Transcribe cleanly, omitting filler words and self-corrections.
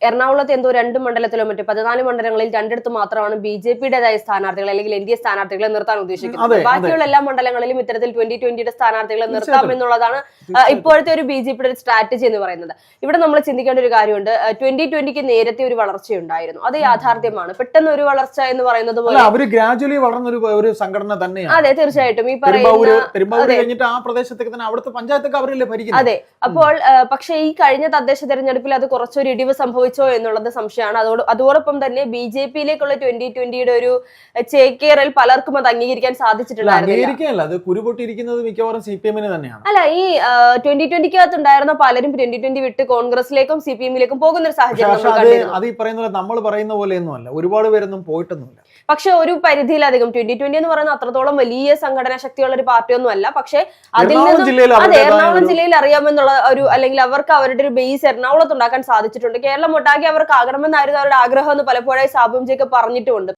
എറണാകുളത്ത് എന്തോ 2 മണ്ഡലത്തിലോ മറ്റു 14 മണ്ഡലങ്ങളിൽ 2 മാത്രമാണ് BJP-യുടേതായ സ്ഥാനാർത്ഥികൾ അല്ലെങ്കിൽ NDA സ്ഥാനാർത്ഥികളെ നിർത്താൻ ഉദ്ദേശിക്കുന്നത്. ബാക്കിയുള്ള എല്ലാ മണ്ഡലങ്ങളിലും ഇത്തരത്തിൽ 2020-യുടെ സ്ഥാനാർത്ഥികളെ നിർത്താം എന്നുള്ളതാണ് ഇപ്പോഴത്തെ ഒരു BJP-യുടെ ഒരു സ്ട്രാറ്റജി എന്ന് പറയുന്നത്. ഇവിടെ നമ്മൾ ചിന്തിക്കേണ്ട ഒരു കാര്യമുണ്ട്. 2020-ക്ക് നേരത്തെ ഒരു വളർച്ചയുണ്ടായിരുന്നു, അത് യാഥാർത്ഥ്യമാണ്. പെട്ടെന്ന് ഒരു വളർച്ച എന്ന് പറയുന്നത് പോലെ ഗ്രാജുവലി വളർന്ന ഒരു സംഘടന തന്നെയാണ്. അതെ, തീർച്ചയായിട്ടും ഈ പറയുന്ന അതെ. അപ്പോൾ പക്ഷേ ഈ കഴിഞ്ഞ തദ്ദേശ തെരഞ്ഞെടുപ്പിൽ അത് കുറച്ചൊരു ഇടിവ് സംഭവിച്ചോ എന്നുള്ളത് സംശയമാണ്. അതോടൊപ്പം തന്നെ BJP-യിലേക്കുള്ള 2020-യുടെ ഒരു ചേക്കേറൽ പലർക്കും അത് അംഗീകരിക്കാൻ സാധിച്ചിട്ടുണ്ടായിരുന്നില്ല. അല്ല, ഈ 2020-ക്കകത്ത് ഉണ്ടായിരുന്ന പലരും 2020 വിട്ട് കോൺഗ്രസിലേക്കും CPM-ലേക്കും പോകുന്ന ഒരു സാഹചര്യം നമ്മൾ പറയുന്ന പോലെയൊന്നുമല്ല, ഒരുപാട് പേരൊന്നും പോയിട്ടൊന്നുമില്ല. പക്ഷെ ഒരു പരിധിയിലധികം 2020 എന്ന് പറയുന്ന അത്രത്തോളം വലിയ സംഘടനാ ശക്തിയുള്ള ഒരു പാർട്ടിയൊന്നും അല്ല. പക്ഷെ അതിൽ നിന്നും എറണാകുളം ജില്ലയിൽ അറിയാമെന്നുള്ള ഒരു അല്ലെങ്കിൽ അവർക്ക് അവരുടെ ഒരു ബേസ് എറണാകുളത്ത് ഉണ്ടാക്കാൻ സാധിച്ചിട്ടുണ്ട്. കേരളം ഒട്ടാകെ അവർക്ക് ആകണമെന്നായിരുന്നു അവരുടെ ആഗ്രഹം എന്ന് പലപ്പോഴായി സാബു ജേക്കബ് പറഞ്ഞിട്ടുമുണ്ട്.